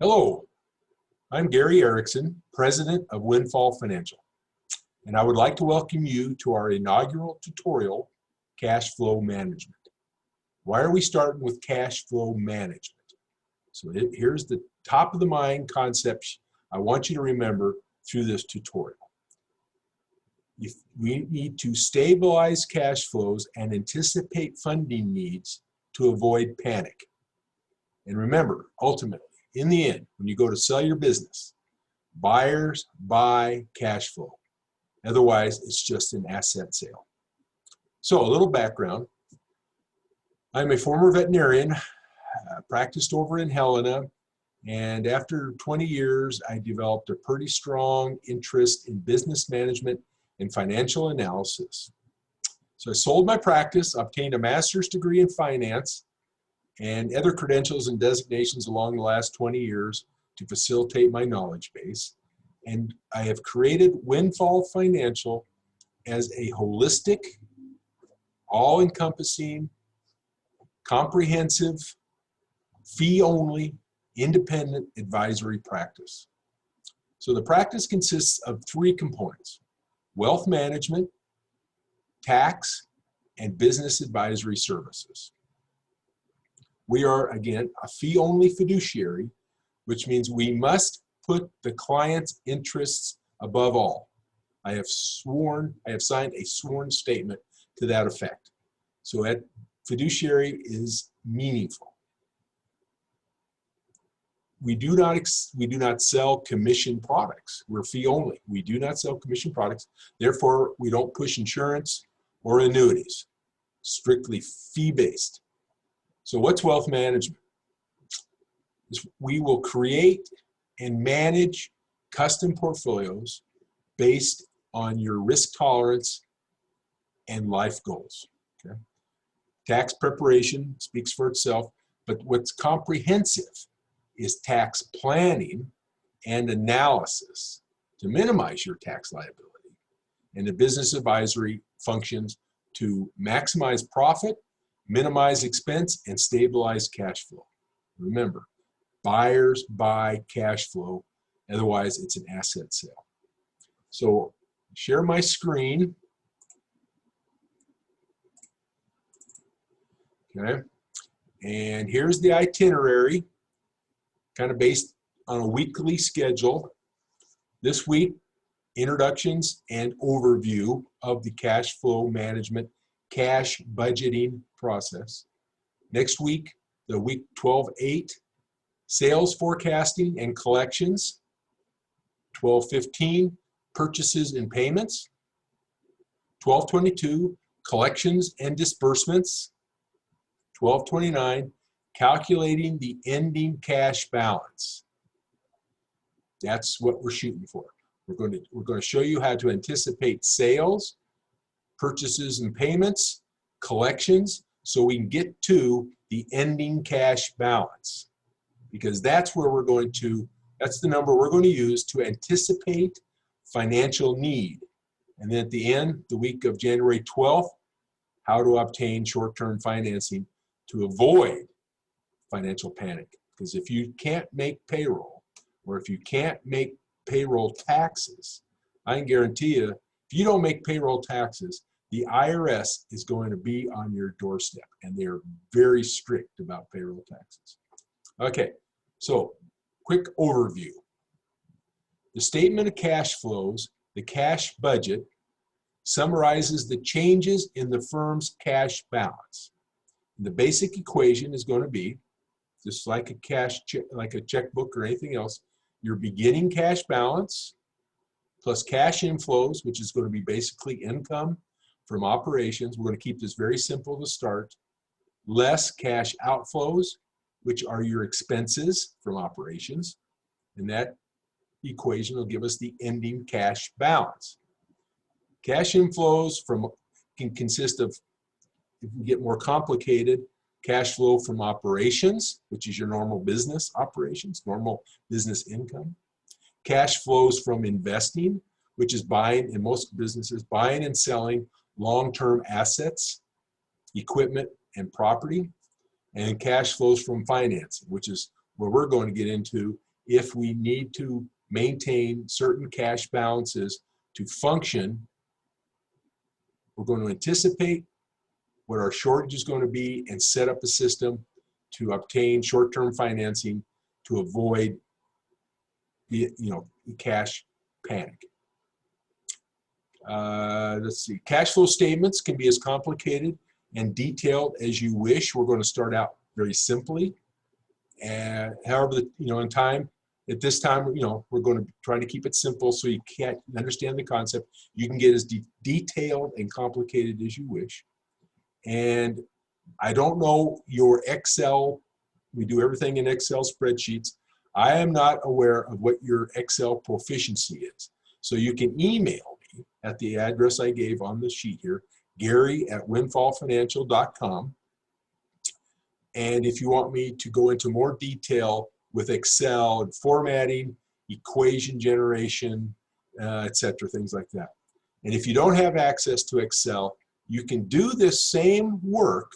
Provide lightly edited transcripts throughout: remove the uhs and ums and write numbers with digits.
Hello, I'm Gary Erickson, President of Windfall Financial, and I would like to welcome you to our inaugural tutorial, Cash Flow Management. Why are we starting with cash flow management? So here's the top of the mind concept I want you to remember through this tutorial. We need to stabilize cash flows and anticipate funding needs to avoid panic. And remember, ultimately, in the end, when you go to sell your business, buyers buy cash flow. Otherwise, it's just an asset sale. So a little background. I'm a former veterinarian, practiced over in Helena, and after 20 years, I developed a pretty strong interest in business management and financial analysis. So I sold my practice, obtained a master's degree in finance, and other credentials and designations along the last 20 years to facilitate my knowledge base. And I have created Windfall Financial as a holistic, all-encompassing, comprehensive, fee-only, independent advisory practice. So the practice consists of three components: wealth management, tax, and business advisory services. We are, again, a fee-only fiduciary, which means we must put the client's interests above all. I have signed a sworn statement to that effect. So that fiduciary is meaningful. We do not sell commission products. We're fee-only. We do not sell commission products. Therefore, we don't push insurance or annuities. Strictly fee-based. So what's wealth management? We will create and manage custom portfolios based on your risk tolerance and life goals. Okay? Tax preparation speaks for itself, but what's comprehensive is tax planning and analysis to minimize your tax liability. And the business advisory functions to maximize profit, minimize expense, and stabilize cash flow. Remember, buyers buy cash flow, otherwise it's an asset sale. So share my screen. Okay, and here's the itinerary, kind of based on a weekly schedule. This week, introductions and overview of the cash flow management, cash budgeting process. Next week, the week 12-8, sales forecasting and collections. 12-15, purchases and payments. 12-22, collections and disbursements. 12-29, calculating the ending cash balance. That's what we're shooting for. We're going to show you how to anticipate sales, purchases and payments, collections, so we can get to the ending cash balance. Because that's where that's the number we're going to use to anticipate financial need. And then at the end, the week of January 12th, how to obtain short-term financing to avoid financial panic. Because if you can't make payroll, or if you can't make payroll taxes, I can guarantee you, if you don't make payroll taxes, the IRS is going to be on your doorstep, and they're very strict about payroll taxes. Okay, so quick overview. The statement of cash flows, the cash budget, summarizes the changes in the firm's cash balance. And the basic equation is going to be, just like a checkbook or anything else, your beginning cash balance plus cash inflows, which is going to be basically income from operations. We're going to keep this very simple to start. Less cash outflows, which are your expenses from operations. And that equation will give us the ending cash balance. Cash inflows can consist of, if we get more complicated, cash flow from operations, which is your normal business operations, normal business income. Cash flows from investing, which is buying, in most businesses, buying and selling long-term assets, equipment, and property. And cash flows from financing, which is where we're going to get into if we need to maintain certain cash balances to function, we're going to anticipate what our shortage is going to be and set up a system to obtain short-term financing to avoid the cash panic. Let's see. Cash flow statements can be as complicated and detailed as you wish. We're going to start out very simply, and however, in time. At this time, we're going to try to keep it simple so you can't understand the concept. You can get as detailed and complicated as you wish. And I don't know your Excel. We do everything in Excel spreadsheets. I am not aware of what your Excel proficiency is. So you can email me at the address I gave on the sheet here, Gary@windfallfinancial.com. And if you want me to go into more detail with Excel and formatting, equation generation, etc., things like that. And if you don't have access to Excel, you can do this same work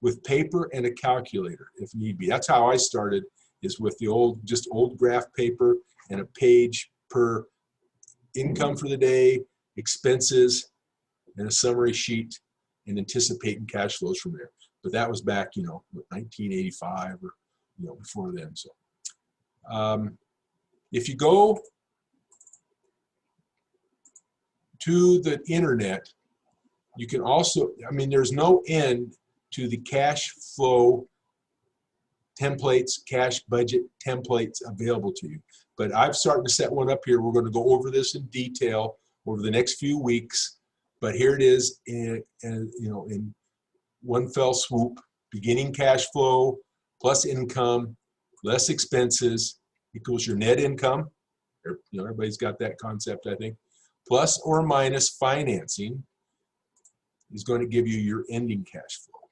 with paper and a calculator if need be. That's how I started, is with the old graph paper and a page per income for the day, expenses, and a summary sheet, and anticipating cash flows from there. But that was back, 1985 or before then. So if you go to the internet, you can also, there's no end to the cash flow templates, cash budget templates available to you. But I've started to set one up here. We're going to go over this in detail over the next few weeks. But here it is in one fell swoop: beginning cash flow plus income less expenses equals your net income. Everybody's got that concept, I think. Plus or minus financing is going to give you your ending cash flow.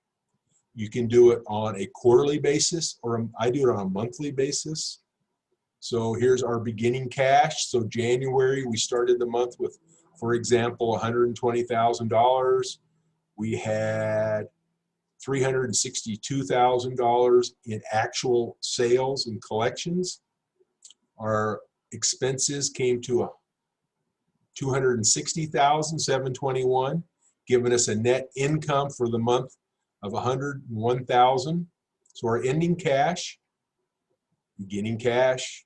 You can do it on a quarterly basis, or I do it on a monthly basis. So here's our beginning cash. So January, we started the month with, for example, $120,000. We had $362,000 in actual sales and collections. Our expenses came to $260,721, giving us a net income for the month of $101,000. So our ending cash, beginning cash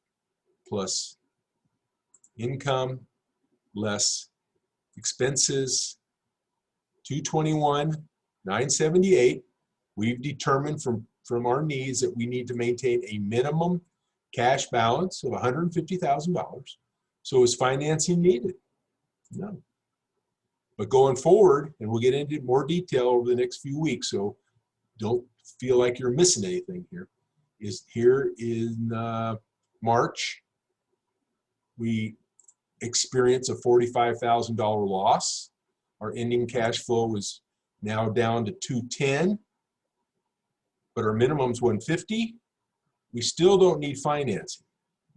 plus income less expenses, $221,978. We've determined from our needs that we need to maintain a minimum cash balance of $150,000. So is financing needed? No. But going forward, and we'll get into more detail over the next few weeks, so don't feel like you're missing anything here, is here in March, we experience a $45,000 loss. Our ending cash flow is now down to $210,000, but our minimum's $150,000. We still don't need financing,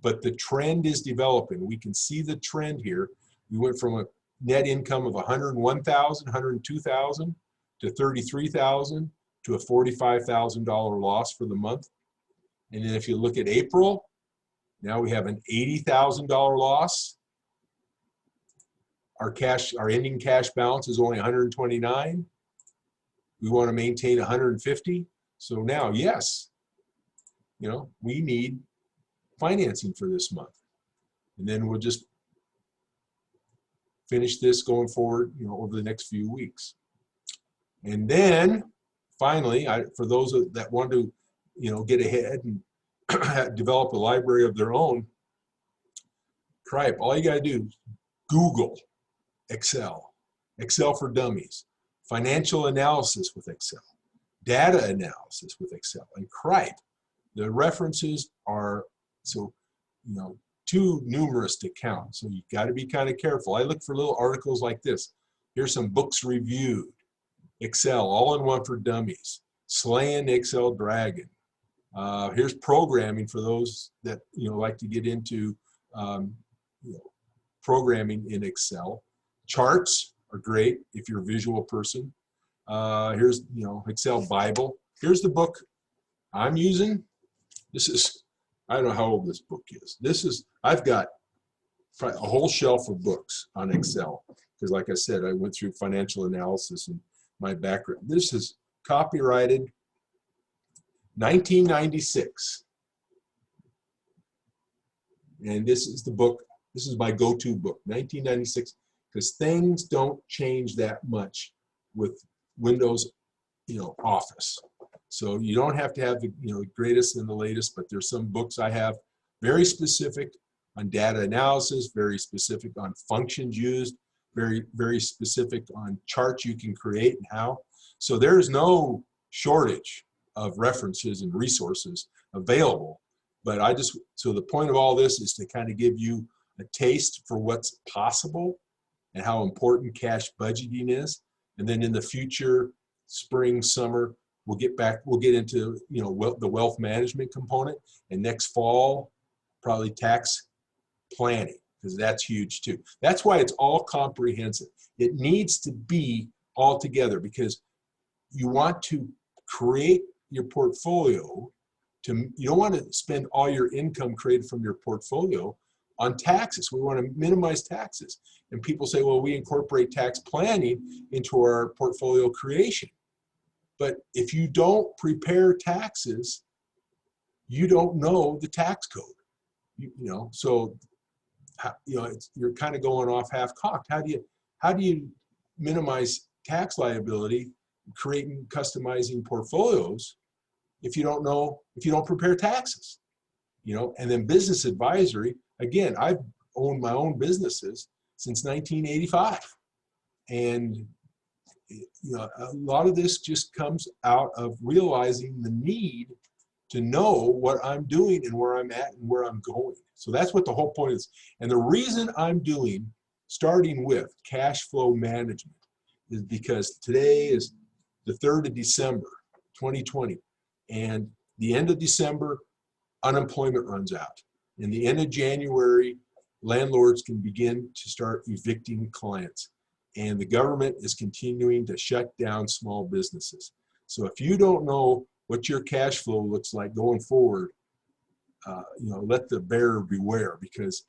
but the trend is developing. We can see the trend here. We went from a net income of $101,000, $102,000 to $33,000 to a $45,000 loss for the month. And then if you look at April, now we have an $80,000 loss. Our ending cash balance is only $129,000. We want to maintain $150,000. So now, yes, we need financing for this month. And then we'll just finish this going forward, over the next few weeks. And then finally, for those that want to, get ahead and develop a library of their own, tripe, all you got to do is Google Excel, Excel for Dummies, financial analysis with Excel, data analysis with Excel, and Cripe. The references are too numerous to count, so you got to be kind of careful. I look for little articles like this. Here's some books reviewed. Excel, all-in-one for dummies. Slaying the Excel Dragon. Here's programming for those that like to get into programming in Excel. Charts are great if you're a visual person. Here's Excel Bible. Here's the book I'm using. I don't know how old this book is. I've got a whole shelf of books on Excel because, like I said, I went through financial analysis and my background. This is copyrighted 1996. And this is the book, this is my go-to book, 1996, because things don't change that much with Windows, Office. So you don't have to have the, greatest and the latest, but there's some books I have very specific on data analysis, very specific on functions used, very, very specific on charts you can create and how. So there's no shortage of references and resources available. But so the point of all this is to kind of give you a taste for what's possible and how important cash budgeting is. And then in the future, spring, summer, we'll get into, the wealth management component, and next fall, probably tax planning, because that's huge too. That's why it's all comprehensive. It needs to be all together because you want to create your portfolio. You don't want to spend all your income created from your portfolio on taxes. We want to minimize taxes. And people say, well, we incorporate tax planning into our portfolio creation. But if you don't prepare taxes, you don't know the tax code. So you're kind of going off half-cocked. How do you minimize tax liability, creating customizing portfolios if you don't prepare taxes? And then business advisory, again, I've owned my own businesses since 1985. And a lot of this just comes out of realizing the need to know what I'm doing and where I'm at and where I'm going. So that's what the whole point is. And the reason I'm starting with cash flow management is because today is the 3rd of December, 2020. And the end of December, unemployment runs out. In the end of January, landlords can begin to start evicting clients. And the government is continuing to shut down small businesses. So if you don't know what your cash flow looks like going forward, let the bear beware, because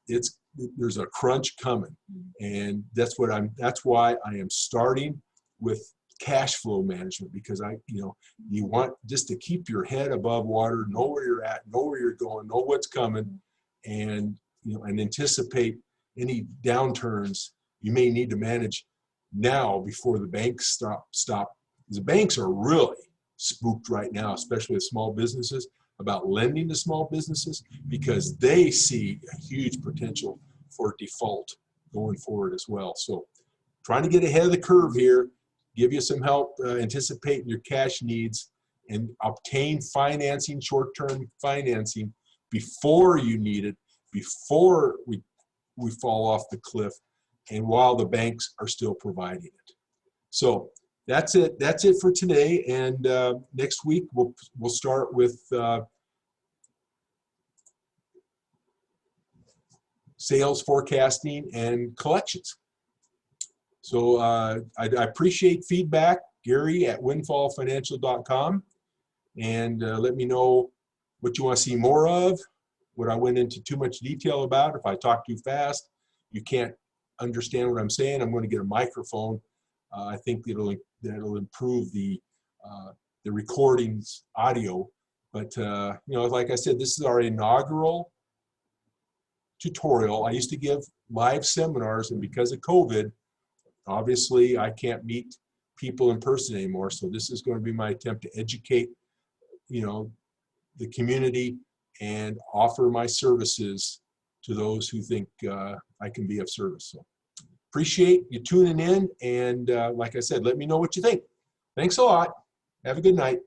there's a crunch coming. And that's why I am starting with cash flow management, because you want just to keep your head above water, know where you're at, know where you're going, know what's coming, and anticipate any downturns you may need to manage now before the banks stop. The banks are really spooked right now, especially with small businesses, about lending to small businesses, because they see a huge potential for default going forward as well. So trying to get ahead of the curve here, give you some help anticipating your cash needs and obtain financing, short-term financing before you need it, before we fall off the cliff, and while the banks are still providing it. So that's it. That's it for today. And next week we'll start with sales forecasting and collections. So I appreciate feedback, Gary at windfallfinancial.com, and let me know what you want to see more of, what I went into too much detail about. If I talk too fast, you can't understand what I'm saying, I'm going to get a microphone. I think that'll improve the recordings audio. But like I said, this is our inaugural tutorial. I used to give live seminars, and because of COVID, obviously I can't meet people in person anymore. So this is going to be my attempt to educate, the community and offer my services to those who think I can be of service. So appreciate you tuning in, and like I said, let me know what you think. Thanks a lot. Have a good night.